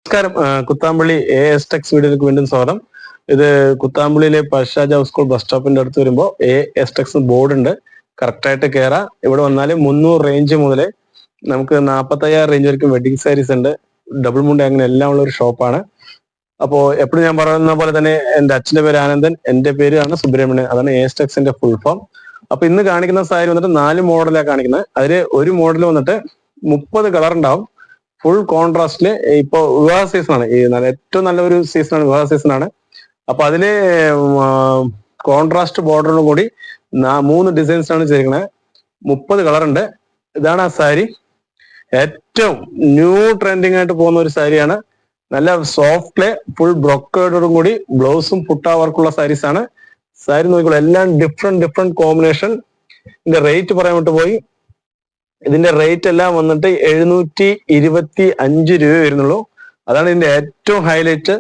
നമസ്കാരം. Kuthampully AS Tex വീഡിയോയിലേക്ക് വീണ്ടും സ്വാഗതം. ഇത് കുത്താമ്പള്ളിയിലെ പശാജ സ്കൂൾ ബസ് സ്റ്റോപ്പിന്റെ അടുത്ത് വരുമ്പോൾ AS ടെക്സ് ബോർഡ് ഉണ്ട്. കറക്റ്റായിട്ട് കയറാം. ഇവിടെ വന്നാൽ 300 റേഞ്ച് മുതൽ നമുക്ക് 45,000 റേഞ്ച് വരെയും വെഡിങ് സാരീസ് ഉണ്ട്. ഡബിൾ മുണ്ട് അങ്ങനെ എല്ലാം ഉള്ള ഒരു ഷോപ്പാണ്. അപ്പോൾ എപ്പോഴും ഞാൻ പറയുന്ന പോലെ തന്നെ എൻ്റെ അച്ഛൻ്റെ പേര് ആനന്ദൻ, എൻ്റെ പേരാണ് സുബ്രഹ്മണ്യൻ. അതാണ് AS ടെക്സിന്റെ ഫുൾ ഫോം. അപ്പൊ ഇന്ന് കാണിക്കുന്ന സാരി വന്നിട്ട് 4 മോഡലാണ് കാണിക്കുന്നത്. അതിൽ ഒരു മോഡൽ വന്നിട്ട് 30 കളർ ഉണ്ടാവും. ഫുൾ കോൺട്രാസ്റ്റില് ഇപ്പൊ വിവാഹ സീസണാണ്. ഏറ്റവും നല്ല ഒരു സീസണാണ്, വിവാഹ സീസണാണ്. അപ്പൊ അതില് കോൺട്രാസ്റ്റ് ബോർഡറിനും കൂടി 3 ഡിസൈൻസ് ആണ് ചെയ്തിരിക്കുന്നത്. 30 കളർ ഉണ്ട്. ഇതാണ് ആ സാരി. ഏറ്റവും ന്യൂ ട്രെൻഡിങ് ആയിട്ട് പോകുന്ന ഒരു സാരിയാണ്. നല്ല സോഫ്റ്റ് ഫുൾ ബ്രൊക്കേഡോടും കൂടി ബ്ലൗസും പുട്ട വർക്കുള്ള സാരീസ് ആണ്. സാരി നോക്കിക്കോളൂ, എല്ലാം ഡിഫറെന്റ് കോമ്പിനേഷൻ. ഇതിന്റെ റേറ്റ് പറയാൻ വിട്ടു പോയി. ഇതിന്റെ റേറ്റ് എല്ലാം വന്നിട്ട് 725 രൂപ വരുന്നുള്ളൂ. അതാണ് ഇതിന്റെ ഏറ്റവും ഹൈലൈറ്റ്.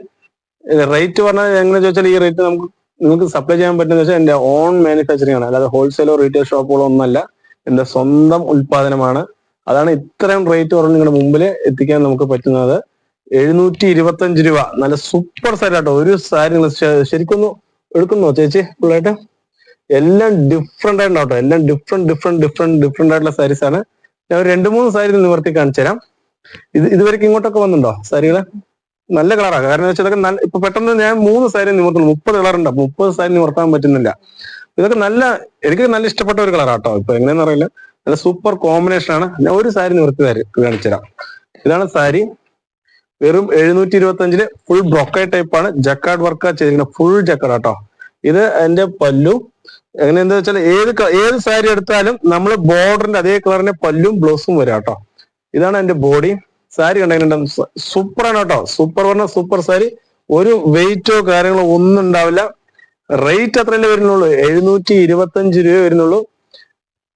റേറ്റ് പറഞ്ഞാൽ എങ്ങനെ ചോദിച്ചാൽ ഈ റേറ്റ് നിങ്ങൾക്ക് സപ്ലൈ ചെയ്യാൻ പറ്റുന്ന വെച്ചാൽ എന്റെ ഓൺ മാനുഫാക്ചറിങ് ആണ്, അല്ലാതെ ഹോൾസെയിലോ റീറ്റെയിൽ ഷോപ്പുകളോ ഒന്നല്ല. എന്റെ സ്വന്തം ഉൽപാദനമാണ്. അതാണ് ഇത്രയും റേറ്റ് കുറഞ്ഞ് നിങ്ങളുടെ മുമ്പിൽ എത്തിക്കാൻ നമുക്ക് പറ്റുന്നത്. 725 രൂപ. നല്ല സൂപ്പർ സാരി ആട്ടോ. ഒരു സാരി നിങ്ങൾ ശരിക്കൊന്ന് എടുക്കുന്നോ ചേച്ചി? ഫുള്ളായിട്ട് എല്ലാം ഡിഫറെന്റ് ആയിട്ടുണ്ടോ. എല്ലാം ഡിഫറെന്റ് ആയിട്ടുള്ള സാരീസ് ആണ്. ഞാൻ ഒരു 2-3 സാരി നിവർത്തി കാണിച്ചു തരാം. ഇതുവരെയ്ക്ക് ഇങ്ങോട്ടൊക്കെ വന്നിട്ടുണ്ടോ സാരികള്? നല്ല കളറാണ്. കാരണം വെച്ചാൽ ഇതൊക്കെ ഇപ്പൊ പെട്ടെന്ന് ഞാൻ 3 സാരി നിവർത്തുള്ളൂ. 30 കളർ ഉണ്ട്. 30 സാരി നിവർത്താൻ പറ്റുന്നില്ല. ഇതൊക്കെ എനിക്ക് നല്ല ഇഷ്ടപ്പെട്ട ഒരു കളറാട്ടോ. ഇപ്പൊ എങ്ങനെയാന്ന് അറിയില്ല, നല്ല സൂപ്പർ കോമ്പിനേഷൻ ആണ്. ഞാൻ ഒരു സാരി നിവർത്തി കാണിച്ചു തരാം. ഇതാണ് സാരി. വെറും 725 ഫുൾ ബ്രൊക്കൈ ടൈപ്പ് ആണ്. ജക്കാർഡ് വർക്ക് ചെയ്തിരിക്കുന്നത്. ഫുൾ ജക്കാർഡ് ആട്ടോ. ഇത് എന്റെ പല്ലു. എങ്ങനെ എന്താ വെച്ചാൽ ഏത് സാരി എടുത്താലും നമ്മൾ ബോർഡറിന്റെ അതേ കളറിന്റെ പല്ലും ബ്ലൗസും വരാം കേട്ടോ. ഇതാണ് എന്റെ ബോഡി. സാരി കണ്ടെങ്കിൽ സൂപ്പറാണ് കേട്ടോ. സൂപ്പർ പറഞ്ഞ സൂപ്പർ സാരി. ഒരു വെയിറ്റോ കാര്യങ്ങളോ ഒന്നും ഉണ്ടാവില്ല. റേറ്റ് അത്രയല്ലേ വരുന്നുള്ളൂ. 725 രൂപ വരുന്നുള്ളൂ.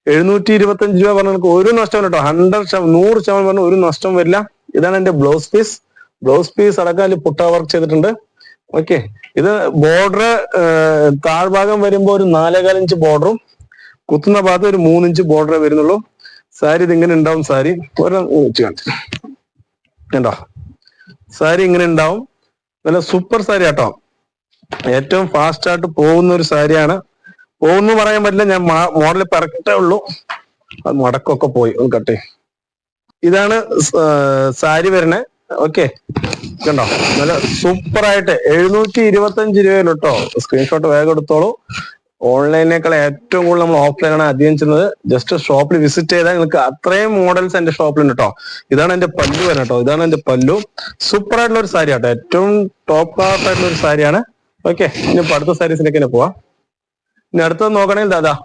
725 രൂപ പറഞ്ഞാൽ നമുക്ക് ഒരു നഷ്ടം കേട്ടോ. 100% പറഞ്ഞ ഒരു നഷ്ടം വരില്ല. ഇതാണ് എന്റെ ബ്ലൗസ് പീസ്. ബ്ലൗസ് പീസ് അടക്കം പുട്ട വർക്ക് ചെയ്തിട്ടുണ്ട്. ഓക്കെ. ഇത് ബോർഡർ താഴ്ഭാഗം വരുമ്പോ ഒരു 4.25 ഇഞ്ച് ബോർഡറും കുത്തുന്ന ഭാഗത്ത് ഒരു 3 ഇഞ്ച് ബോർഡറേ വരുന്നുള്ളൂ. സാരി ഇതിങ്ങനെ ഉണ്ടാവും. സാരി കണ്ടോ? സാരി ഇങ്ങനെ ഉണ്ടാവും. നല്ല സൂപ്പർ സാരി ആട്ടോ. ഏറ്റവും ഫാസ്റ്റ് ആയിട്ട് പോകുന്ന ഒരു സാരിയാണ്. പോകുന്നു പറയാൻ പറ്റില്ല, ഞാൻ മോഡൽ പറക്കട്ടേ ഉള്ളൂ. അത് മടക്കൊക്കെ പോയി ഒന്ന് കട്ടെ. ഇതാണ് സാരി വരണേ. ഓക്കെ, കണ്ടോ? നല്ല സൂപ്പർ ആയിട്ട് 725 രൂപയിൽ കേട്ടോ. സ്ക്രീൻഷോട്ട് വേഗം എടുത്തോളൂ. ഓൺലൈനേക്കാൾ ഏറ്റവും കൂടുതൽ നമ്മൾ ഓഫ്ലൈനാണ് അധികം ചെയ്യുന്നത്. ജസ്റ്റ് ഷോപ്പിൽ വിസിറ്റ് ചെയ്താൽ നിങ്ങൾക്ക് അത്രയും മോഡൽസ് എന്റെ ഷോപ്പിലുണ്ട് കേട്ടോ. ഇതാണ് എന്റെ പല്ലു വരണം കേട്ടോ. ഇതാണ് എന്റെ പല്ലു. സൂപ്പർ ആയിട്ടുള്ള ഒരു സാരി ആട്ടോ. ഏറ്റവും ടോപ്പ് ക്ലാസ് ആയിട്ടുള്ള ഒരു സാരിയാണ്. ഓക്കെ, ഇനി ഇപ്പൊ അടുത്ത സാരീസിലേക്ക് തന്നെ പോവാം. ഇനി അടുത്തത് നോക്കണമെങ്കിൽ ദാദാ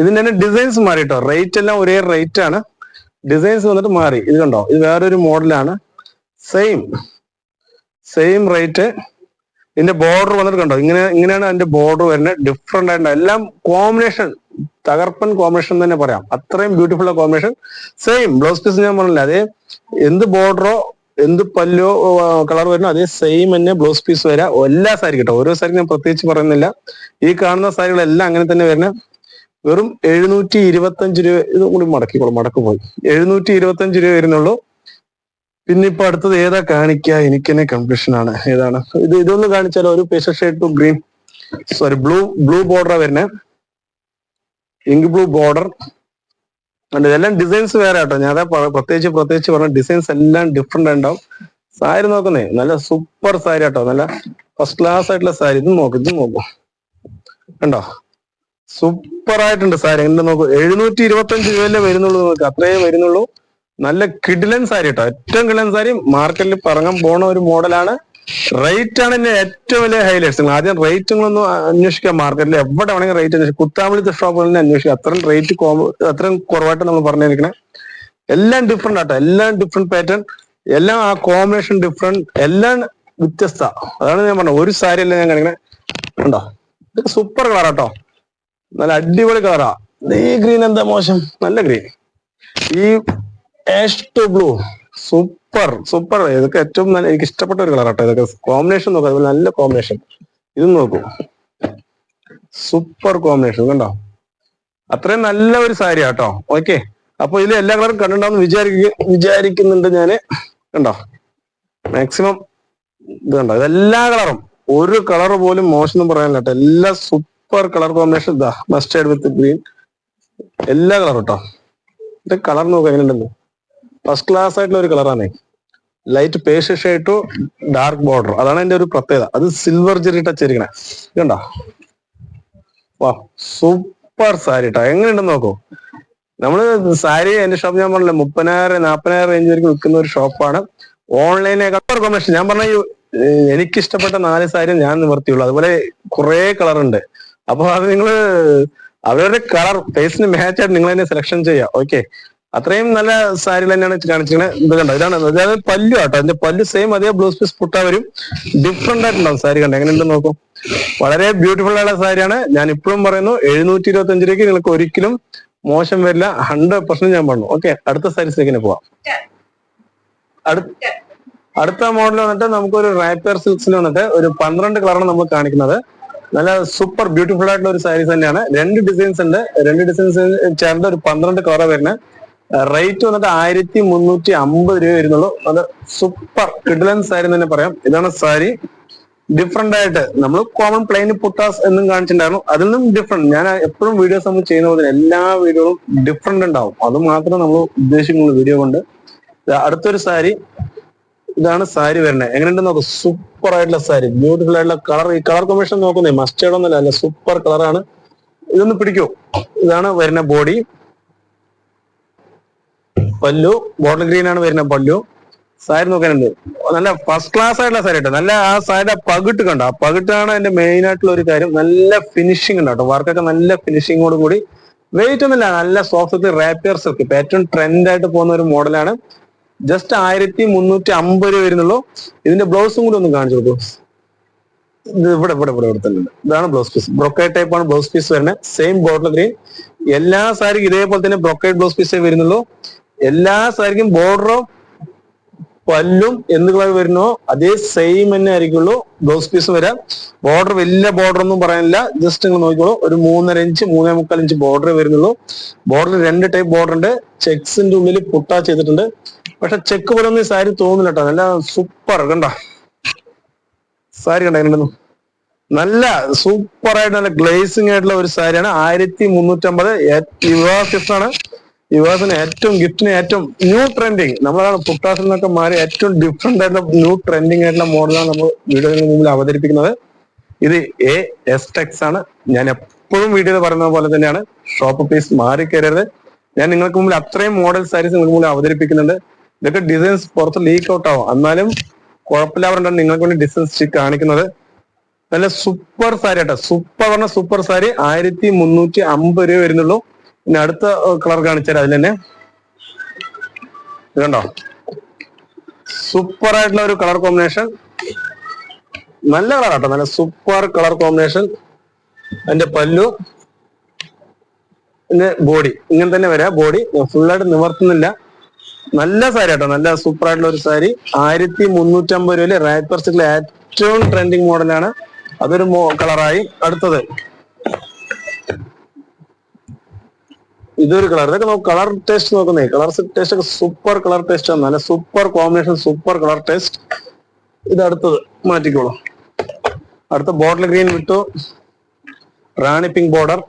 ഇതിന്റെ തന്നെ ഡിസൈൻസ് മാറി കേട്ടോ. റേറ്റ് എല്ലാം ഒരേ റേറ്റ് ആണ്. ഡിസൈൻസ് വന്നിട്ട് മാറി. ഇത് കണ്ടോ? ഇത് വേറൊരു മോഡലാണ്. Same rate. ഇതിന്റെ ബോർഡർ വന്നിട്ട് കണ്ടോ? ഇങ്ങനെയാണ് അതിന്റെ ബോർഡർ വരുന്നത്. ഡിഫറെന്റ് ആയിട്ട് എല്ലാം കോമ്പിനേഷൻ, തകർപ്പൻ കോമ്പിനേഷൻ തന്നെ പറയാം. അത്രയും beautiful combination. Same blouse piece ഞാൻ പറഞ്ഞില്ല, അതേ എന്ത് ബോർഡറോ എന്ത് പല്ലോ കളർ വരുന്നോ അതേ സെയിം തന്നെ ബ്ലൗസ് പീസ് വരാം. എല്ലാ സാരി കേട്ടോ. ഓരോ സാരി ഞാൻ പ്രത്യേകിച്ച് പറയുന്നില്ല. ഈ കാണുന്ന സാരികളെല്ലാം അങ്ങനെ തന്നെ വരുന്നത്. വെറും 725 രൂപ. ഇതും കൂടി മടക്ക് പോയി. 725 രൂപ വരുന്നുള്ളൂ. പിന്നെ ഇപ്പൊ അടുത്തത് ഏതാ കാണിക്കുക? എനിക്ക് തന്നെ കൺഫ്യൂഷൻ ആണ്. ഏതാണ് ഇതൊന്ന് കാണിച്ചാലോ? ഒരു pastel shade to green, sorry blue ബോർഡറാ വരുന്നേ. Ink blue border. ഇതെല്ലാം ഡിസൈൻസ് വേറെ കേട്ടോ. ഞാൻ അതാ പ്രത്യേകിച്ച് പറഞ്ഞ ഡിസൈൻസ് എല്ലാം ഡിഫറെന്റ് ഉണ്ടാവും. സാരി നോക്കുന്നേ നല്ല സൂപ്പർ സാരി കേട്ടോ. നല്ല ഫസ്റ്റ് ക്ലാസ് ആയിട്ടുള്ള സാരി. ഇത് നോക്കും കണ്ടോ? സൂപ്പർ ആയിട്ടുണ്ട് സാരി. എങ്ങനെ നോക്കൂ. 725 രൂപയല്ലേ വരുന്നുള്ളൂ. നിങ്ങൾക്ക് അത്രയേ വരുന്നുള്ളൂ. നല്ല കിഡിലൻ സാരി കേട്ടോ. ഏറ്റവും കിഡിലൻ സാരി. മാർക്കറ്റിൽ പറങ്ങാൻ പോണ ഒരു മോഡലാണ്. റേറ്റ് ആണ് എന്റെ ഏറ്റവും വലിയ ഹൈലൈറ്റ്സ്. നിങ്ങൾ ആദ്യം റേറ്റുകളൊന്നും അന്വേഷിക്കാം. മാർക്കറ്റിൽ എവിടെ വേണമെങ്കിൽ റേറ്റ് അന്വേഷിക്കും. കുത്താമ്പളി ഷോപ്പുകളിൽ തന്നെ അന്വേഷിക്കുക. അത്രയും കുറവായിട്ട് നമ്മൾ പറഞ്ഞിരിക്കണേ. എല്ലാം ഡിഫറെന്റ് ആട്ടോ. എല്ലാം ഡിഫറെന്റ് പാറ്റേൺ. എല്ലാം ആ കോമ്പിനേഷൻ ഡിഫറെന്റ്. എല്ലാം വ്യത്യസ്ത. അതാണ് ഞാൻ പറഞ്ഞത്. ഒരു സാരി അല്ല ഞാൻ കാണിക്കണേ. കണ്ടോ? ഇത് സൂപ്പർ കളറാട്ടോ. നല്ല അടിപൊളി കളറാ. ഈ ഗ്രീൻ എന്താ മോശം? നല്ല ഗ്രീൻ. ഈ ആഷ് ടു ബ്ലൂ സൂപ്പർ. ഇതൊക്കെ ഏറ്റവും നല്ല എനിക്ക് ഇഷ്ടപ്പെട്ട ഒരു കളറാട്ടോ. ഇതൊക്കെ കോമ്പിനേഷൻ നോക്കാം. അതുപോലെ നല്ല കോമ്പിനേഷൻ. ഇതും നോക്കൂ. Super combination. കണ്ടോ? അത്രയും നല്ല ഒരു സാരി ആട്ടോ. ഓക്കെ. അപ്പൊ ഇതിൽ എല്ലാ കളറും കണ്ടിട്ടുണ്ടാവും വിചാരിക്കുന്നുണ്ട് ഞാന്. കണ്ടോ? മാക്സിമം ഇത് കണ്ടോ, ഇതെല്ലാ കളറും, ഒരു കളർ പോലും മോശം എന്ന് പറയാനില്ല കേട്ടോ. എല്ലാ സൂപ്പർ കളർ കോമ്പിനേഷൻ. ഇതാ മസ്റ്റേർഡ് വിത്ത് ഗ്രീൻ, എല്ലാ കളറും കേട്ടോ. ഇത് കളർ നോക്കുക എങ്ങനെയുണ്ടെന്ന്. ഫസ്റ്റ് ക്ലാസ് ആയിട്ടുള്ള ഒരു കളറാണേ. Light paste shade to dark border, അതാണ് എന്റെ ഒരു പ്രത്യേകത. അത് സിൽവർ ജെറി ടച്ച് ഇരിക്കണേ, ഇതുണ്ടോ. വാ, സൂപ്പർ സാരി കേട്ടോ. എങ്ങനെയുണ്ടെന്ന് നോക്കൂ. നമ്മള് സാരി എന്റെ ഷോപ്പ് ഞാൻ പറഞ്ഞില്ല 30,000-40,000 റേഞ്ച് വരെയും വിൽക്കുന്ന ഒരു ഷോപ്പാണ്. ഓൺലൈനേക്കാൾ കോമ്പിനേഷൻ ഞാൻ പറഞ്ഞ എനിക്കിഷ്ടപ്പെട്ട 4 സാരി ഞാൻ നിവർത്തിയുള്ളൂ. അതുപോലെ കുറെ കളർ ഉണ്ട്. അപ്പൊ അത് നിങ്ങള് അവരുടെ കളർ ഫേസിന് മാച്ച് ആയിട്ട് നിങ്ങൾ തന്നെ സെലക്ഷൻ ചെയ്യാം. ഓക്കെ, അത്രയും നല്ല സാരികൾ തന്നെയാണ് കാണിച്ചിരിക്കുന്നത്. ഇത് കണ്ടോ, ഇതാണ് അതായത് പല്ലു ആട്ടോ. അതിന്റെ പല്ലു സെയിം അതേ ബ്ലൗസ് പീസ് പുട്ട വരും. ഡിഫറെന്റ് ആയിട്ടുണ്ടാവും സാരി. കണ്ടോ എങ്ങനെയുണ്ടെന്ന് നോക്കും. വളരെ ബ്യൂട്ടിഫുൾ ആയിട്ടുള്ള സാരിയാണ്. ഞാൻ ഇപ്പോഴും പറയുന്നു 725 രൂപയ്ക്ക് നിങ്ങൾക്ക് ഒരിക്കലും മോശം വരില്ല. 100% ഞാൻ പറഞ്ഞു. ഓക്കെ, അടുത്ത സാരീസിലേക്ക് പോവാം. അടുത്ത മോഡൽ വന്നിട്ട് നമുക്കൊരു റാപ്പിയർ സിൽക്സിൽ വന്നിട്ട് ഒരു 12 കളറാണ് നമ്മൾ കാണിക്കുന്നത്. നല്ല സൂപ്പർ ബ്യൂട്ടിഫുൾ ആയിട്ടുള്ള ഒരു സാരീസ് തന്നെയാണ്. 2 ഡിസൈൻസ് ഉണ്ട്. 2 ഡിസൈൻസ് ചേർന്ന് ഒരു 12 കളർ വരുന്നത്. റേറ്റ് വന്നിട്ട് 1350 രൂപ വരുന്നുള്ളൂ. അത് സൂപ്പർ കിഡ്ലൻ സാരി തന്നെ പറയാം. ഇതാണ് സാരി. ഡിഫറെന്റ് ആയിട്ട് നമ്മൾ കോമൺ പ്ലെയിൻ പുട്ടാസ് എന്നും കാണിച്ചിട്ടുണ്ടായിരുന്നു. അതിൽ നിന്നും ഡിഫറെന്റ്. ഞാൻ എപ്പോഴും വീഡിയോസ് നമ്മൾ ചെയ്യുന്ന പോലെ എല്ലാ വീഡിയോകളും ഡിഫറെന്റ് ഉണ്ടാവും. അത് മാത്രമേ നമ്മൾ ഉദ്ദേശിക്കുന്ന വീഡിയോ കൊണ്ട്. അടുത്തൊരു സാരി, ഇതാണ് സാരി വരുന്നത്. എങ്ങനെയുണ്ടെന്ന് നോക്കും. സൂപ്പർ ആയിട്ടുള്ള സാരി, ബ്യൂട്ടിഫുൾ ആയിട്ടുള്ള കളർ. ഈ കളർ കോമ്പിനേഷൻ നോക്കുന്നേ മസ്റ്റേർഡ് ഒന്നുമല്ല, അല്ല സൂപ്പർ കളറാണ്. ഇതൊന്ന് പിടിക്കൂ. ഇതാണ് വരുന്ന ബോഡി. പല്ലു ബോട്ടിൽ ഗ്രീൻ ആണ് വരുന്ന പല്ലു. സാരി നോക്കാനുണ്ട്. നല്ല ഫസ്റ്റ് ക്ലാസ് ആയിട്ടുള്ള സാരി കേട്ടോ. നല്ല ആ സാരിയുടെ പകിട്ട് കണ്ടോ. ആ പകിട്ടാണ് അതിന്റെ മെയിൻ ആയിട്ടുള്ള ഒരു കാര്യം. നല്ല ഫിനിഷിംഗ് ഉണ്ട് കേട്ടോ. വർക്കൊക്കെ നല്ല ഫിനിഷിങ്ങോട് കൂടി. വെയിറ്റ് ഒന്നുമില്ല, നല്ല സോഫ്റ്റ് റാപ്പിയർ സിൽക്ക്. ഇപ്പൊ ഏറ്റവും ട്രെൻഡ് ആയിട്ട് പോകുന്ന ഒരു മോഡലാണ്. ജസ്റ്റ് 1350 രൂപ വരുന്നുള്ളൂ. ഇതിന്റെ ബ്ലൗസും കൂടി ഒന്ന് കാണിച്ചു കൊടുക്കും. ഇത് ഇവിടെ തന്നെ. ഇതാണ് ബ്ലൗസ് പീസ്. ബ്രൊക്കേഡ് ടൈപ്പ് ആണ് ബ്ലൗസ് പീസ് വരുന്നത്. Same bottle green. എല്ലാ സാരിക്കും ഇതേപോലെ തന്നെ ബ്രൊക്കേഡ് ബ്ലൗസ് പീസേ വരുന്നുള്ളൂ. എല്ലാ സാരിക്കും ബോർഡറും പല്ലും എന്ത് കളർ വരുന്നോ അതേ സെയിം തന്നെ ആയിരിക്കുള്ളൂ ബ്ലൗസ് പീസ് വരാം. ബോർഡർ വലിയ ബോർഡർ ഒന്നും പറയാനില്ല. ജസ്റ്റ് നിങ്ങൾ നോക്കിക്കോളൂ. ഒരു 3.5 ഇഞ്ച് 3.25 ഇഞ്ച് ബോർഡർ വരുന്നുള്ളൂ. ബോർഡർ 2 ടൈപ്പ് ബോർഡർ ഉണ്ട്. ചെക്സിന്റെ ഉള്ളിൽ പുട്ട ചെയ്തിട്ടുണ്ട്. പക്ഷെ ചെക്ക് പോലെ ഒന്നും ഈ സാരി തോന്നില്ല കേട്ടോ. നല്ല സൂപ്പർ കണ്ട സാരി കണ്ട എങ്ങനെയുണ്ടെന്ന്. നല്ല സൂപ്പർ ആയിട്ട് നല്ല ഗ്ലേസിംഗ് ആയിട്ടുള്ള ഒരു സാരിയാണ്. 1350 യുവാസിനാണ്. യുവാസിന് ഏറ്റവും ഗിഫ്റ്റിന് ഏറ്റവും ന്യൂ ട്രെൻഡിങ്. നമ്മളാണ് പുട്ടാസിൽ നിന്നൊക്കെ മാറി ഏറ്റവും ഡിഫറെന്റ് ആയിട്ടുള്ള ന്യൂ ട്രെൻഡിങ് ആയിട്ടുള്ള മോഡലാണ് നമ്മൾ വീഡിയോയിൽ മുമ്പിൽ അവതരിപ്പിക്കുന്നത്. ഇത് ASTEX ആണ്. ഞാൻ എപ്പോഴും വീഡിയോയിൽ പറയുന്ന പോലെ തന്നെയാണ്. ഷോപ്പ് പീസ് മാറി കയറരുത്. ഞാൻ നിങ്ങൾക്ക് മുമ്പിൽ അത്രയും മോഡൽ സാരീസ് നിങ്ങൾക്ക് മുമ്പിൽ അവതരിപ്പിക്കുന്നുണ്ട്. ഇതൊക്കെ ഡിസൈൻസ് പുറത്ത് ലീക്ക് ഔട്ട് ആവും. എന്നാലും കുഴപ്പമില്ലാവരുണ്ടാണ് നിങ്ങൾക്ക് വേണ്ടി ഡിസൈൻസ് കാണിക്കുന്നത്. നല്ല സൂപ്പർ സാരി ആട്ടോ. സൂപ്പർ പറഞ്ഞ സൂപ്പർ സാരി 1350 രൂപ വരുന്നുള്ളൂ. പിന്നെ അടുത്ത കളർ കാണിച്ചാൽ അതിൽ തന്നെ കണ്ടോ. സൂപ്പർ ആയിട്ടുള്ള ഒരു കളർ കോമ്പിനേഷൻ. നല്ല കളർ ആട്ടോ. നല്ല സൂപ്പർ കളർ കോമ്പിനേഷൻ. അതിന്റെ പല്ലു പിന്നെ ബോഡി ഇങ്ങനെ തന്നെ വരാം. ബോഡി ഫുള്ളായിട്ട് നിവർത്തുന്നില്ല. നല്ല സാരി ആട്ടോ. നല്ല സൂപ്പർ ആയിട്ടുള്ള ഒരു സാരി. 1350 രൂപയില് റാപ്പർ സിൽക്കിലെ ഏറ്റവും ട്രെൻഡിങ് മോഡലാണ്. അതൊരു കളറായി. അടുത്തത് ഇതൊരു കളർ. ഇതൊക്കെ നമുക്ക് കളർ ടേസ്റ്റ് നോക്കുന്നേ. കളർ ടേസ്റ്റ് ഒക്കെ സൂപ്പർ കളർ ടേസ്റ്റ് ആണ്. നല്ല super combination, super colour taste. ഇത് അടുത്തത് മാറ്റിക്കോളൂ. അടുത്ത ബോട്ടിൽ ഗ്രീൻ വിട്ടു. റാണി പിങ്ക് ബോർഡർ.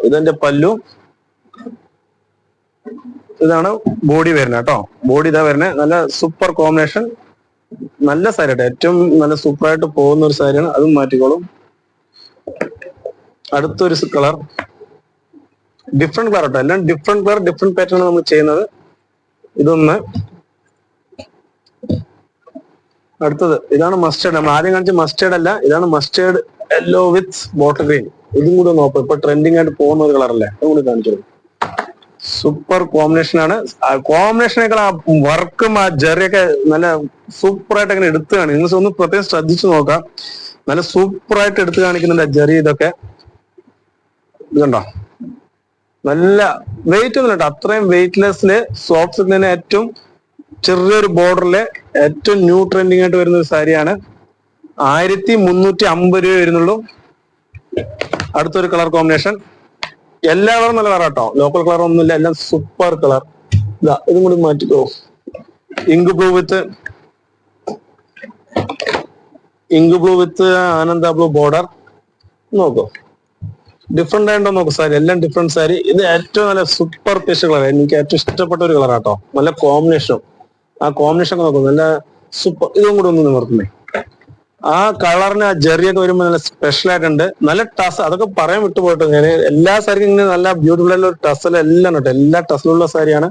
ഇതെന്റെ പല്ലു. ഇതാണ് ബോഡി വരുന്നത് കേട്ടോ. ബോഡി ഇതാ വരുന്നത്. നല്ല സൂപ്പർ കോമ്പിനേഷൻ. നല്ല സാരി ആട്ടോ. ഏറ്റവും നല്ല സൂപ്പർ ആയിട്ട് പോകുന്ന ഒരു സാരിയാണ്. അതും മാറ്റിക്കോളും. അടുത്തൊരു കളർ. ഡിഫറെന്റ് കളർ കേട്ടോ. എല്ലാം ഡിഫറെന്റ് കളർ, ഡിഫറെന്റ് പാറ്റേൺ നമ്മൾ ചെയ്യുന്നത്. ഇതൊന്ന്. അടുത്തത് ഇതാണ് മസ്റ്റേർഡ്. നമ്മൾ ആദ്യം കാണിച്ച മസ്റ്റേർഡ് അല്ല, ഇതാണ് മസ്റ്റേർഡ് യെല്ലോ വിത്ത് ബോട്ടിൽ ഗ്രീൻ. ഇതും കൂടെ നോക്കാം. ഇപ്പൊ ട്രെൻഡിങ് ആയിട്ട് പോകുന്ന ഒരു കളറല്ലേ, അതും കൂടി കാണിച്ചോളൂ. സൂപ്പർ കോമ്പിനേഷൻ ആണ്. കോമ്പിനേഷനേക്കാൾ ആ വർക്കും ആ ജെറിയൊക്കെ നല്ല സൂപ്പർ ആയിട്ട് അങ്ങനെ എടുത്തു കാണിക്കും. നിങ്ങൾ ഒന്ന് പ്രത്യേകം ശ്രദ്ധിച്ചു നോക്കാം. നല്ല സൂപ്പർ ആയിട്ട് എടുത്തു കാണിക്കുന്നുണ്ട് ആ ജെറി. ഇതൊക്കെ ഇത് കണ്ടോ. നല്ല വെയിറ്റ് ഒന്നും കേട്ടോ. അത്രയും വെയിറ്റ്ലെസ്സില് സോഫ്റ്റ് സിൽക്കിന് ഏറ്റവും ചെറിയൊരു ബോർഡറില് ഏറ്റവും ന്യൂ ട്രെൻഡിങ് ആയിട്ട് വരുന്ന ഒരു സാരിയാണ്. 1350 രൂപ വരുന്നുള്ളൂ. അടുത്തൊരു കളർ കോമ്പിനേഷൻ. എല്ലാ കളറും നല്ല കളർ കേട്ടോ. ലോക്കൽ കളർ ഒന്നുമില്ല. എല്ലാം സൂപ്പർ കളർ. ഇതാ ഇതും കൂടി മാറ്റിക്കോ. ഇങ്ക് ബ്ലൂ വിത്ത് ആനന്ദ ബ്ലൂ ബോർഡർ നോക്കൂ. ഡിഫറെന്റ് ആയിട്ടോ നോക്കൂ സാരി, എല്ലാം ഡിഫറെന്റ് സാരി. ഇത് ഏറ്റവും നല്ല സൂപ്പർ പേസ്റ്റ് കളർ, എനിക്ക് ഏറ്റവും ഇഷ്ടപ്പെട്ട ഒരു കളറാട്ടോ. നല്ല കോമ്പിനേഷനും, ആ കോമ്പിനേഷൻ ഒക്കെ നോക്കൂ, നല്ല സൂപ്പർ. ഇതും കൂടി ഒന്ന് നിവർത്തുന്നേ. ആ കളറിന് ആ ജെറിയൊക്കെ വരുമ്പോൾ നല്ല സ്പെഷ്യൽ ആയിട്ടുണ്ട്. നല്ല ടസ്, അതൊക്കെ പറയാൻ വിട്ടുപോയിട്ടോ ഞാൻ. എല്ലാ സാരിക്കും ഇങ്ങനെ നല്ല ബ്യൂട്ടിഫുൾ ആയിട്ടുള്ള ഒരു ടസൽ എല്ലാം കേട്ടോ, എല്ലാ ടസലുള്ള സാരിയാണ്.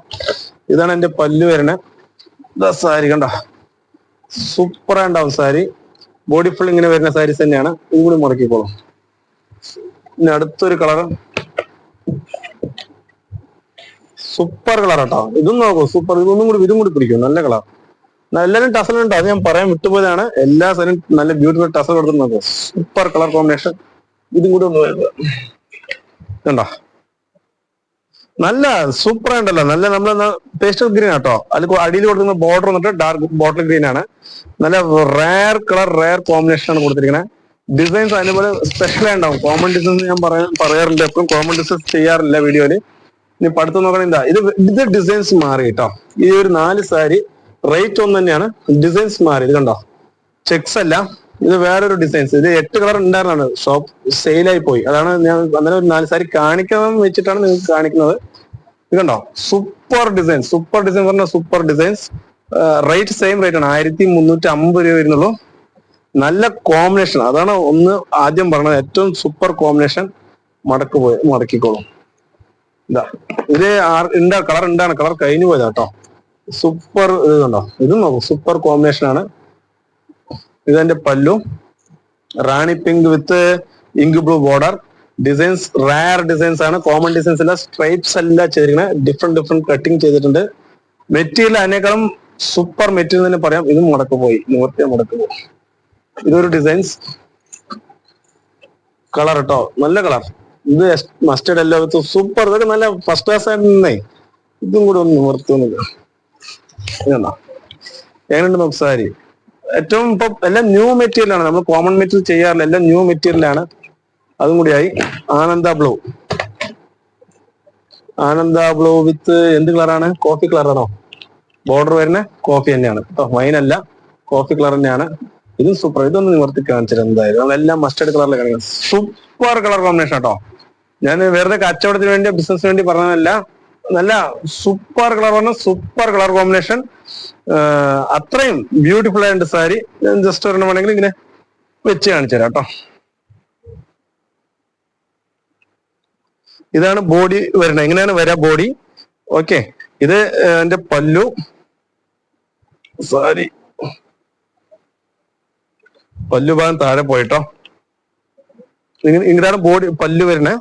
ഇതാണ് എന്റെ പല്ലു വരുന്നത്. ഇതാ സാരി കണ്ടോ, സൂപ്പറായിട്ടുണ്ടാവും സാരി. ബോഡി ഫുൾ ഇങ്ങനെ വരുന്ന സാരീസ് തന്നെയാണ്. ഇതും കൂടി മുടക്കിക്കോളും. ഇനി അടുത്തൊരു കളർ, സൂപ്പർ കളർ കേട്ടോ. ഇതും നോക്കൂ, സൂപ്പർ. ഇതും കൂടി പിടിക്കും, നല്ല കളർ. എല്ലാവരും ടസലുണ്ട്, അത് ഞാൻ പറയാൻ വിട്ടുപോയതാണ്. എല്ലാ സാരിയും നല്ല ബ്യൂട്ടിഫുൾ ടസൽ കൊടുത്ത് നോക്കൂ, സൂപ്പർ കളർ കോമ്പിനേഷൻ. ഇതും കൂടി ഒന്ന് വരുന്നത് കണ്ടോ, നല്ല സൂപ്പർ ആയിട്ടല്ലോ. നല്ല നമ്മൾ പേസ്റ്റൽ ഗ്രീൻ ആട്ടോ. അതിൽ അടിയിൽ കൊടുക്കുന്ന ബോർഡർ വന്നിട്ട് ഡാർക്ക് ബോട്ടിൽ ഗ്രീൻ ആണ്. നല്ല റയർ കളർ, റയർ കോമ്പിനേഷൻ ആണ് കൊടുത്തിരിക്കുന്നത്. ഡിസൈൻസ് അതിനുപോലെ സ്പെഷ്യൽ ആയിട്ടുണ്ടാവും. കോമൺ ഡിസൈൻസ് ഞാൻ പറയാറുണ്ട്, എപ്പോഴും കോമൺ ഡിസൈൻസ് ചെയ്യാറില്ല വീഡിയോയില്. ഇനി പഠിത്തം നോക്കണ എന്താ, ഇത് ഡിസൈൻസ് മാറി കേട്ടോ. ഈ ഒരു 4 സാരി റേറ്റ് ഒന്ന് തന്നെയാണ്, ഡിസൈൻസ് മാറി. ഇത് കണ്ടോ, ചെക്സ് അല്ല, ഇത് വേറൊരു ഡിസൈൻസ്. ഇത് 8 കളർ ഉണ്ടായിരുന്നാണ്, ഷോപ്പ് സെയിലായി പോയി. അതാണ് ഞാൻ അങ്ങനെ ഒരു 4 സാരി കാണിക്കണം വെച്ചിട്ടാണ് നിങ്ങൾക്ക് കാണിക്കുന്നത്. ഇത് കണ്ടോ, സൂപ്പർ ഡിസൈൻ. സൂപ്പർ ഡിസൈൻ പറഞ്ഞാൽ super designs. Rate same rate ആണ്, 1350 രൂപ വരുന്നുള്ളൂ. നല്ല കോമ്പിനേഷൻ, അതാണ് ഒന്ന് ആദ്യം പറഞ്ഞത്, ഏറ്റവും സൂപ്പർ കോമ്പിനേഷൻ. മടക്കിക്കോളും. ഇതാ ഇത് കളർ ഉണ്ടാണ്, കളർ കഴിഞ്ഞു പോയതാ കേട്ടോ. സൂപ്പർ. ഇത് കണ്ടോ, ഇതും നോക്കും, സൂപ്പർ കോമ്പിനേഷൻ ആണ്. ഇതെന്റെ പല്ലു, rani pink with ink blue border. Designs rare designs ആണ്, കോമൺ ഡിസൈൻസ് അല്ല. സ്ട്രൈപ്സ് അല്ല ചെയ്തിരിക്കുന്നത്, ഡിഫറെന്റ് കട്ടിങ് ചെയ്തിട്ടുണ്ട്. മെറ്റീരിയൽ അതിനേക്കാളും സൂപ്പർ മെറ്റീരിയൽ തന്നെ പറയാം. ഇതും മുടക്കുപോയി, മുടക്കുപോയി. ഇതൊരു ഡിസൈൻസ് കളർ കേട്ടോ, നല്ല കളർ. ഇത് മസ്റ്റേർഡ് എല്ലോ വിത്ത് സൂപ്പർ. ഇതൊക്കെ നല്ല ഫസ്റ്റ് ക്ലാസ് ആയിരുന്നേ. ഇതും കൂടെ ഒന്ന് നിവർത്തുന്നില്ല. ഇതെന്നാ എങ്ങനെയുണ്ട് നോക്ക് സാരി. ഏറ്റവും ഇപ്പൊ എല്ലാം ന്യൂ മെറ്റീരിയൽ ആണ്, നമ്മൾ കോമൺ മെറ്റീരിയൽ ചെയ്യാറില്ല, എല്ലാം ന്യൂ മെറ്റീരിയൽ ആണ്. അതും കൂടിയായി. ആനന്ദ ബ്ലൂ വിത്ത് എന്ത് കളറാണ്, കോഫി കളറാണോ ബോർഡർ വരുന്നത്? കോഫി തന്നെയാണ് കേട്ടോ, വൈനല്ല, കോഫി കളർ തന്നെയാണ്. ഇതും സൂപ്പർ. ഇതൊന്ന് നിവർത്തി കാണിച്ചിട്ട് എന്തായാലും അതെല്ലാം മസ്റ്റേർഡ് കളറിൽ കാണിക്കുന്നത്. സൂപ്പർ കളർ കോമ്പിനേഷൻ കേട്ടോ. ഞാൻ വെറുതെ കച്ചവടത്തിന് വേണ്ടി ബിസിനസിന് വേണ്ടി പറഞ്ഞതല്ല, നല്ല സൂപ്പർ കളർ പറഞ്ഞ സൂപ്പർ കളർ കോമ്പിനേഷൻ. അത്രയും ബ്യൂട്ടിഫുൾ ആയിട്ട് സാരി. ഞാൻ ജസ്റ്റ് ഒരെണ്ണം വേണമെങ്കിൽ ഇങ്ങനെ വെച്ച് കാണിച്ചു തരാം കേട്ടോ. ഇതാണ് ബോഡി വരുന്നത്, എങ്ങനെയാണ് വരാ ബോഡി. ഓക്കെ, ഇത് എന്റെ പല്ലു. സാരി പല്ലു ഭാഗം താഴെ പോയിട്ടോ. ഇങ്ങനെയാണ് ബോഡി പല്ലു വരുന്നത്.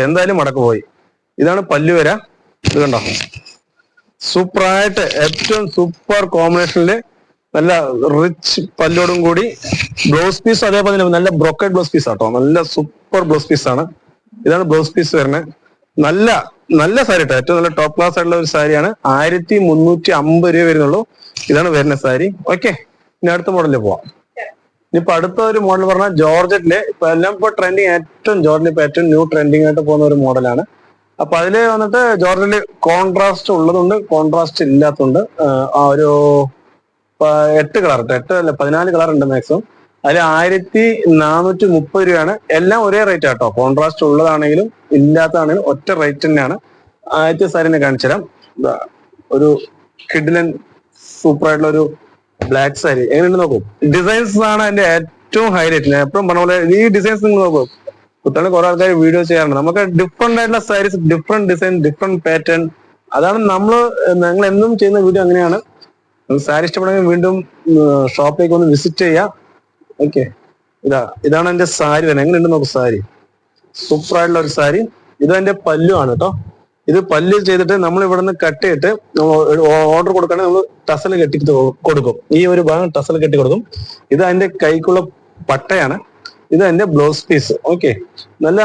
എന്തായാലും മടക്ക് പോയി. ഇതാണ് പല്ലു വരാ. ഇത് കണ്ടോ, സൂപ്പറായിട്ട് ഏറ്റവും സൂപ്പർ കോമ്പിനേഷനില് നല്ല റിച്ച് പല്ലോടും കൂടി. ബ്ലൗസ് പീസ് അതേപോലെ തന്നെ നല്ല ബ്രോക്കഡ് ബ്ലൗസ് പീസ് ആട്ടോ, നല്ല സൂപ്പർ ബ്ലൗസ് പീസ് ആണ്. ഇതാണ് ബ്ലൗസ് പീസ് വരുന്നത്. നല്ല സാരി കേട്ടോ, ഏറ്റവും നല്ല ടോപ്പ് ക്ലാസ് ആയിട്ടുള്ള ഒരു സാരിയാണ്. 1350 രൂപ വരുന്നുള്ളൂ. ഇതാണ് വരുന്ന സാരി. ഓക്കെ, ഇനി അടുത്ത മോഡലിൽ പോവാം. ഇനിയിപ്പോ അടുത്ത ഒരു മോഡൽ പറഞ്ഞാൽ ജോർജറ്റില് ഇപ്പൊ എല്ലാം ഇപ്പൊ ട്രെൻഡിങ്, ഏറ്റവും ന്യൂ ട്രെൻഡിങ് ആയിട്ട് പോകുന്ന ഒരു മോഡലാണ്. അപ്പൊ അതില് വന്നിട്ട് ജോർജറ്റില് കോൺട്രാസ്റ്റ് ഉള്ളതുണ്ട്, കോൺട്രാസ്റ്റ് ഇല്ലാത്തതുണ്ട്. ആ ഒരു 8 കളർ, 14 കളർ ഉണ്ട് മാക്സിമം. അതിൽ 1430 രൂപയാണ്. എല്ലാം ഒരേ റേറ്റ് ആട്ടോ, കോൺട്രാസ്റ്റ് ഉള്ളതാണെങ്കിലും ഇല്ലാത്തതാണെങ്കിലും ഒറ്റ റേറ്റ് തന്നെയാണ്. ആദ്യത്തെ സാരിനെ കാണിച്ചുതരാം. ഒരു കിഡിലൻ സൂപ്പർ ആയിട്ടുള്ള ഒരു ബ്ലാക്ക് സാരി. എങ്ങനെയുണ്ട് നോക്കൂ. ഡിസൈൻസ് ആണ് അതിന്റെ ഏറ്റവും ഹൈലൈറ്റ്. ഞാൻ എപ്പോഴും പറഞ്ഞ പോലെ ഈ ഡിസൈൻസ് നിങ്ങൾ നോക്കൂ. കുട്ടികളെ കുറെ ആൾക്കാർ വീഡിയോ ചെയ്യാറുണ്ട്. നമുക്ക് ഡിഫറെന്റ് ആയിട്ടുള്ള saris, different design, different pattern. അതാണ് ഞങ്ങൾ എന്നും ചെയ്യുന്ന വീഡിയോ അങ്ങനെയാണ്. സാരി ഇഷ്ടപ്പെടുമെങ്കിൽ വീണ്ടും ഷോപ്പിലേക്ക് ഒന്ന് വിസിറ്റ് ചെയ്യാം. ഓക്കെ, ഇതാണ് എന്റെ സാരി തന്നെ. എങ്ങനെയുണ്ട് നോക്കൂ സാരി, സൂപ്പർ ആയിട്ടുള്ള ഒരു സാരി. ഇത് എന്റെ പല്ലു ആണ് കേട്ടോ. ഇത് പല്ല് ചെയ്തിട്ട് നമ്മൾ ഇവിടെ നിന്ന് കട്ട് ചെയ്തിട്ട് ഓർഡർ കൊടുക്കുകയാണെങ്കിൽ നമ്മൾ ടസൽ കെട്ടി കൊടുക്കും. ഈ ഒരു ഭാഗം ടസൽ കെട്ടി കൊടുക്കും. ഇത് അതിന്റെ കൈക്കുള്ള പട്ടയാണ്. ഇത് അതിന്റെ ബ്ലൗസ് പീസ്. ഓക്കെ, നല്ല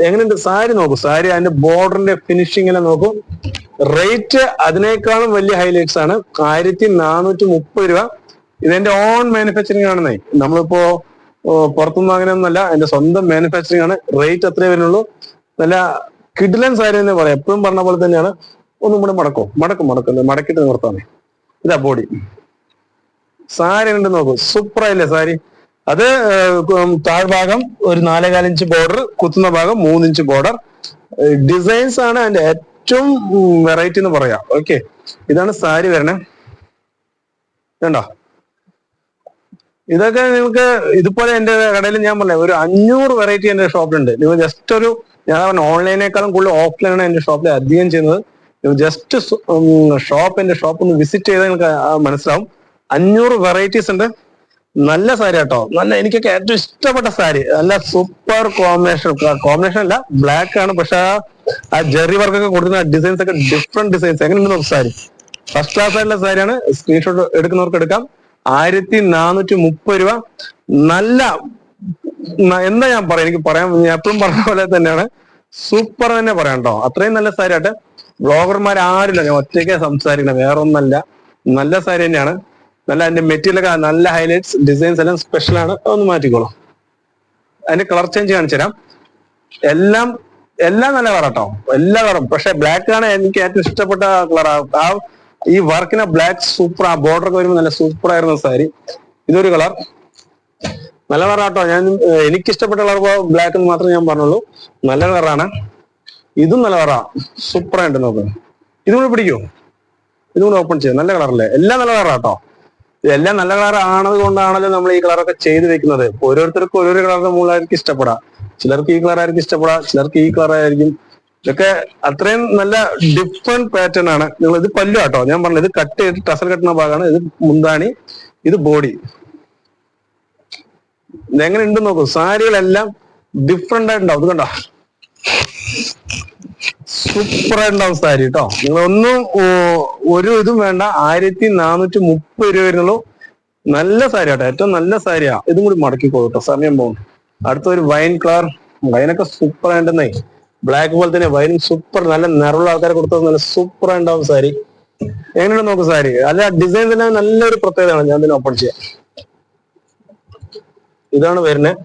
എങ്ങനെയുണ്ട് സാരി നോക്കൂ. സാരി അതിന്റെ ബോർഡറിന്റെ ഫിനിഷിംഗ് എല്ലാം നോക്കൂ. റേറ്റ് അതിനേക്കാളും വലിയ ഹൈലൈറ്റ്സ് ആണ്. 1430 രൂപ. ഇതെന്റെ ഓൺ മാനുഫാക്ചറിങ് ആണെന്നേ. നമ്മളിപ്പോ പുറത്തുനിന്ന് അങ്ങനെയൊന്നുമല്ല, എന്റെ സ്വന്തം മാനുഫാക്ചറിങ് ആണ്. റേറ്റ് അത്രേ വരുന്നുള്ളൂ. നല്ല കിഡിലൻ സാരി തന്നെ പറയാം. എപ്പോഴും പറഞ്ഞ പോലെ തന്നെയാണ്. ഒന്നും കൂടെ മടക്കിട്ട് നിർത്താമേ. ഇതാ ബോഡി. സാരി ഉണ്ട് നോക്കൂ, സൂപ്പറായില്ലേ സാരി. അത് താഴ്ഭാഗം ഒരു 4.25 ഇഞ്ച് ബോർഡർ, കുത്തുന്ന ഭാഗം 3 ഇഞ്ച് ബോർഡർ. ഡിസൈൻസ് ആണ് അതിന്റെ ഏറ്റവും വെറൈറ്റി എന്ന് പറയാം. ഓക്കെ, ഇതാണ് സാരി വരണേ. കണ്ടോ, ഇതൊക്കെ നിങ്ങൾക്ക് ഇതുപോലെ എന്റെ കടയിൽ ഞാൻ പറഞ്ഞ ഒരു 500 വെറൈറ്റി എന്റെ ഷോപ്പിലുണ്ട്. നിങ്ങൾ ജസ്റ്റ് ഒരു, ഞാൻ പറഞ്ഞ ഓൺലൈനേക്കാളും കൂടുതൽ ഓഫ്ലൈനാണ് എന്റെ ഷോപ്പിൽ അധികം ചെയ്യുന്നത്. നിങ്ങൾ ജസ്റ്റ് എന്റെ ഷോപ്പ് ഒന്ന് വിസിറ്റ് ചെയ്താൽ നിങ്ങൾക്ക് മനസ്സിലാവും. 500 വെറൈറ്റീസ് ഉണ്ട്. നല്ല സാരി കേട്ടോ, നല്ല എനിക്കൊക്കെ ഏറ്റവും ഇഷ്ടപ്പെട്ട സാരി. നല്ല സൂപ്പർ കോമ്പിനേഷൻ അല്ല, ബ്ലാക്ക് ആണ്. പക്ഷെ ആ ജെറി വർക്കൊക്കെ കൊടുക്കുന്ന ഡിസൈൻസ് ഒക്കെ ഡിഫറെന്റ് ഡിസൈൻസ്. എങ്ങനെയുണ്ട് നോക്ക് സാരി. ഫസ്റ്റ് ക്ലാസ് ആയിട്ടുള്ള സാരിയാണ്. സ്ക്രീൻഷോട്ട് എടുക്കുന്നവർക്ക് എടുക്കാം. 1430 രൂപ. നല്ല എന്താ ഞാൻ പറയാം, എനിക്ക് പറയാൻ, ഞാൻ എപ്പോഴും പറഞ്ഞ പോലെ തന്നെയാണ്, സൂപ്പർ തന്നെ പറയാം കേട്ടോ. അത്രയും നല്ല സാരി ആട്ടെ. ബ്ലോഗർമാർ ആരില്ല, ഞാൻ ഒറ്റയ്ക്ക് സംസാരിക്കണം, വേറെ ഒന്നല്ല. നല്ല സാരി തന്നെയാണ്. നല്ല അതിന്റെ മെറ്റീരിയൽ ഒക്കെ നല്ല ഹൈലൈറ്റ്സ്, ഡിസൈൻസ് എല്ലാം സ്പെഷ്യൽ ആണ്. ഒന്ന് മാറ്റിക്കോളൂ. അതിന്റെ കളർ ചേഞ്ച് കാണിച്ചു തരാം. എല്ലാം നല്ല കളർ കേട്ടോ, എല്ലാ കളറും. പക്ഷെ ബ്ലാക്ക് ആണ് എനിക്ക് ഏറ്റവും ഇഷ്ടപ്പെട്ട കളർ. ആ ഈ വർക്കിന് ബ്ലാക്ക് സൂപ്പർ, ആ ബോർഡർ ഒക്കെ വരുമ്പോൾ നല്ല സൂപ്പർ ആയിരുന്നു സാരി. ഇതൊരു കളർ, നല്ല കളറാട്ടോ. എനിക്ക് ഇഷ്ടപ്പെട്ട കളർ ബ്ലാക്ക് എന്ന് മാത്രമേ ഞാൻ പറഞ്ഞുള്ളൂ. നല്ല കളറാണ്. ഇതും നല്ല കളറാ, സൂപ്പർ ആയിട്ട് നോക്ക്. ഇതും കൂടെ പിടിക്കൂ, ഇതും കൂടെ ഓപ്പൺ ചെയ്യാം. നല്ല കളറല്ലേ, എല്ലാം നല്ല കളറാട്ടോ. ഇതെല്ലാം നല്ല കളർ ആണത് കൊണ്ടാണല്ലോ നമ്മൾ ഈ കളറൊക്കെ ചെയ്ത് വെക്കുന്നത്. ഓരോരുത്തർക്കും ഓരോരോ കളറിന്റെ മുകളിലായിരിക്കും ഇഷ്ടപ്പെടാം. ചിലർക്ക് ഈ കളർ ആയിരിക്കും ഇഷ്ടപ്പെടാം, ചിലർക്ക് ഈ കളർ ആയിരിക്കും. ഇതൊക്കെ അത്രയും നല്ല ഡിഫറെന്റ് പാറ്റേൺ ആണ്. നിങ്ങൾ ഇത് പല്ലു കേട്ടോ, ഞാൻ പറഞ്ഞത് ഇത് കട്ട് ചെയ്ത് ടസൽ കെട്ടുന്ന ഭാഗമാണ്. ഇത് മുന്താണി, ഇത് ബോഡി. ഇതെങ്ങനെ ഉണ്ട് നോക്കൂ. സാരികളെല്ലാം ഡിഫറെന്റ് ആയിട്ടുണ്ടാവും. ഇത് കണ്ടോ, സൂപ്പർ ആയിട്ടുണ്ടാവും സാരി കേട്ടോ. നിങ്ങളൊന്നും ഒരു ഇതും വേണ്ട. 1430 രൂപ വരുന്നുള്ളൂ. നല്ല സാരി ആട്ടോ, ഏറ്റവും നല്ല സാരിയാ. ഇതും കൂടി മടക്കിക്കോളൂ കേട്ടോ, സമയം പോകും. അടുത്ത ഒരു വൈൻ കളർ. വൈനൊക്കെ സൂപ്പർ ആയിട്ടുന്നേ. ബ്ലാക്ക് പോലെ തന്നെ വൈനും സൂപ്പർ. നല്ല നിറമുള്ള ആൾക്കാരെ കൊടുത്തത് നല്ല സൂപ്പർ ആയിട്ടുണ്ടാവും സാരി. എങ്ങനെയാണ് നോക്കൂ സാരി. അല്ല, ഡിസൈൻ തന്നെ നല്ലൊരു പ്രത്യേകതയാണ്. ഞാൻ തന്നെ ഓപ്പൺ ചെയ്യാം. ഇതാണ് വരുന്നത്.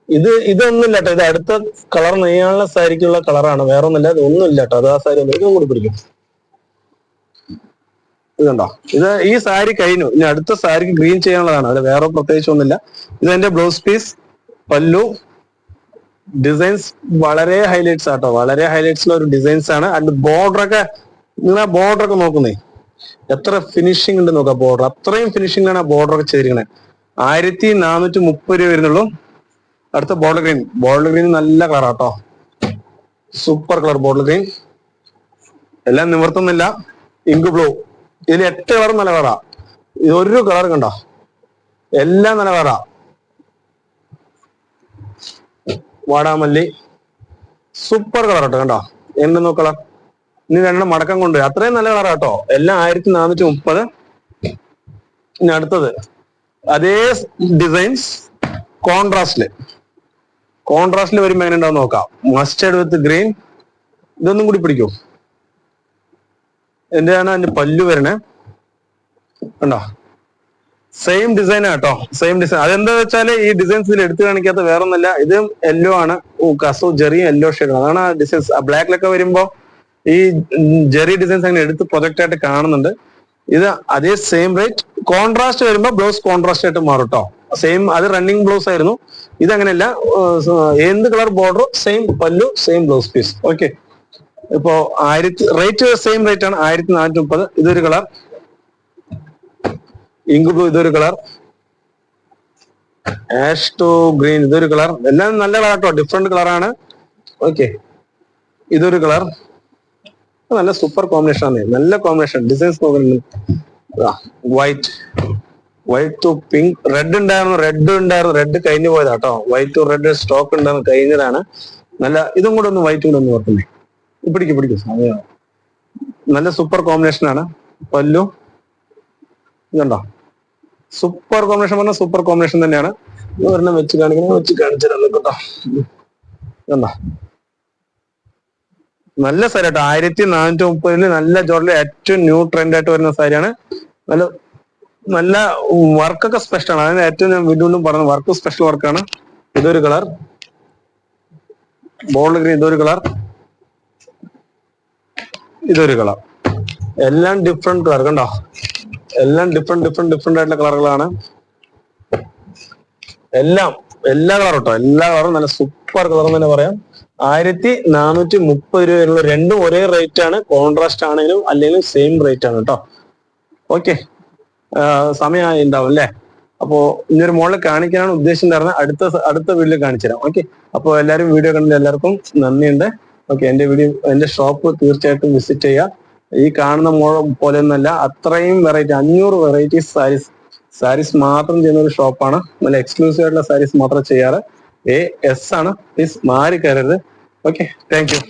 ഇതൊന്നുമില്ല കേട്ടോ. ഇത് അടുത്ത കളർ നെയ്യാനുള്ള സാരിക്കുള്ള കളറാണ്, വേറെ ഒന്നുമില്ല. ഇത് ഒന്നുമില്ല കേട്ടോ. അത് ആ സാരി ഇതും കൂടി പിടിക്കും. ഇത് കണ്ടോ, ഈ സാരി കഴിഞ്ഞു. ഇനി അടുത്ത സാരിക്ക് ഗ്രീൻ ചെയ്യാനുള്ളതാണ്. അത് വേറെ പ്രത്യേകിച്ച് ഒന്നുമില്ല. ഇത് എന്റെ ബ്ലൗസ് പീസ്, പല്ലു. ഡിസൈൻസ് വളരെ ഹൈലൈറ്റ്സ് ആട്ടോ, വളരെ ഹൈലൈറ്റ്സ് ഉള്ള ഒരു ഡിസൈൻസ് ആണ്. അത് ബോർഡറൊക്കെ, നിങ്ങൾ ആ ബോർഡറൊക്കെ നോക്കുന്നേ, എത്ര ഫിനിഷിംഗ് ഉണ്ട് നോക്കാം. ബോർഡർ അത്രയും ഫിനിഷിംഗ് ആണ് ആ ബോർഡറൊക്കെ ചെയ്തിരിക്കണേ. 1430 രൂപ വരുന്നുള്ളൂ. അടുത്ത ബോർഡർ ഗ്രീൻ. ബോർഡർ ഗ്രീൻ നല്ല കളറാട്ടോ, സൂപ്പർ കളർ ബോർഡർ ഗ്രീൻ. എല്ലാം നിവർത്തുന്നില്ല. Ink blue. ഇതിൽ 8 കളർ നല്ല കളറാ. ഇതൊരു കളർ കണ്ടോ, എല്ലാം നല്ല കളറാ. വാടാമല്ലി, സൂപ്പർ കളർ കേട്ടോ. കണ്ടോ, എന്തെന്നോ കളർ. ഇനി 2 മടക്കം കൊണ്ട് അത്രയും നല്ല കളറാട്ടോ. എല്ലാം 1430. ഇനി അടുത്തത് അതേ ഡിസൈൻസ് കോൺട്രാസ്റ്റില് വരുമ്പോ എങ്ങനെ ഉണ്ടാവും നോക്കാം. മസ്റ്റേർഡ് വിത്ത് ഗ്രീൻ. ഇതൊന്നും കൂടി പിടിക്കൂ. എന്താണ് അതിന്റെ പല്ലു വരണേ, കണ്ടോ. സെയിം ഡിസൈൻ ആട്ടോ, സെയിം ഡിസൈൻ. അതെന്താ വെച്ചാല് ഈ ഡിസൈൻസ് ഇതിൽ എടുത്തു കാണിക്കാത്ത വേറെ ഒന്നല്ല. ഇത് യെല്ലോ ആണ്, കസു ജെറിയും യെല്ലോ ഷെയ്ഡാണ്. അതാണ് ആ ഡിസൈൻസ്. ആ ബ്ലാക്കിലൊക്കെ വരുമ്പോ ഈ ജെറി ഡിസൈൻസ് അങ്ങനെ എടുത്ത് പ്രൊജക്റ്റ് ആയിട്ട് കാണുന്നുണ്ട്. ഇത് അതേ സെയിം റേറ്റ്. കോൺട്രാസ്റ്റ് വരുമ്പോ ബ്ലൗസ് കോൺട്രാസ്റ്റ് ആയിട്ട് മാറും കേട്ടോ. സെയിം, അത് റണ്ണിങ് ബ്ലൗസ് ആയിരുന്നു. ഇതങ്ങനെയല്ല, എന്ത് കളർ ബോർഡർ സെയിം പല്ലു, സെയിം ബ്ലൗസ് പീസ്. ഓക്കെ, ഇപ്പോ റേറ്റ് സെയിം റേറ്റ് ആണ്, 1430. ഇതൊരു കളർ ഇങ്ക് ബ്ലൂ. ഇതൊരു കളർ ആഷ് ടു ഗ്രീൻ. ഇതൊരു കളർ. എല്ലാം നല്ല കളർ കേട്ടോ, ഡിഫറെന്റ് കളറാണ്. ഓക്കെ, ഇതൊരു കളർ. നല്ല സൂപ്പർ കോമ്പിനേഷൻ ആണ്, നല്ല കോമ്പിനേഷൻ. ഡിസൈൻസ് നോക്കുന്നുണ്ട്. White to pink. റെഡ് ഉണ്ടായിരുന്നു. റെഡ് കഴിഞ്ഞു പോയതാ കേട്ടോ. വൈറ്റ് ടു റെഡ് സ്റ്റോക്ക് ഉണ്ടായിരുന്നു, കഴിഞ്ഞതാണ്. നല്ല ഇതും കൂടെ ഒന്ന് വൈറ്റ് കൂടെ ഒന്ന് ഓർക്കുന്നേ. പിടിക്കും. നല്ല സൂപ്പർ കോമ്പിനേഷൻ ആണ്. പല്ലു ഇതുണ്ടോ, സൂപ്പർ കോമ്പിനേഷൻ. പറഞ്ഞാൽ സൂപ്പർ കോമ്പിനേഷൻ തന്നെയാണ്. ഒരെണ്ണം വെച്ച് കാണിച്ചിരുന്നു കേട്ടോ. ഇതുണ്ടോ, നല്ല സാരി കേട്ടോ. 1430 നല്ല ജോർഡിൽ ഏറ്റവും ന്യൂ ട്രെൻഡ് ആയിട്ട് വരുന്ന സാരിയാണ്. നല്ല വർക്കൊക്കെ സ്പെഷ്യൽ ആണ്. അതിന് ഏറ്റവും ഞാൻ വീണ്ടും പറഞ്ഞു, വർക്ക് സ്പെഷ്യൽ വർക്കാണ്. ഇതൊരു കളർ ബോൾഡ് ഗ്രീൻ. ഇതൊരു കളർ ഇതൊരു കളർ. എല്ലാം ഡിഫറെന്റ് കളർ കണ്ടോ, എല്ലാം ഡിഫറെന്റ് ആയിട്ടുള്ള കളറുകളാണ്. എല്ലാ കളറും കേട്ടോ, എല്ലാ കളറും നല്ല സൂപ്പർ കളർ എന്ന് തന്നെ പറയാം. 1430 രൂപയുള്ള രണ്ടും ഒരേ റേറ്റ് ആണ്. കോൺട്രാസ്റ്റ് ആണെങ്കിലും അല്ലെങ്കിലും സെയിം റേറ്റ് ആണ് കേട്ടോ. ഓക്കെ, സമയമായി ഉണ്ടാവും അല്ലേ? അപ്പോ ഇന്നൊരു മോളിൽ കാണിക്കാനാണ് ഉദ്ദേശിച്ചിട്ടുണ്ടായിരുന്നത്. അടുത്ത വീഡിയോ കാണിച്ചു തരാം. ഓക്കെ, അപ്പോൾ എല്ലാവരും വീഡിയോ കണ്ടത് എല്ലാവർക്കും നന്ദിയുണ്ട്. ഓക്കെ, എന്റെ ഷോപ്പ് തീർച്ചയായിട്ടും വിസിറ്റ് ചെയ്യുക. ഈ കാണുന്ന മോൾ പോലെ ഒന്നല്ല, അത്രയും വെറൈറ്റി 500 വെറൈറ്റീസ് സാരീസ് മാത്രം ചെയ്യുന്ന ഒരു ഷോപ്പാണ്. നല്ല എക്സ്ക്ലൂസീവ് ആയിട്ടുള്ള സാരീസ് മാത്രം ചെയ്യാറ്. AS ആണ്, പ്ലീസ് മാറി കയറരുത്. Okay, thank you.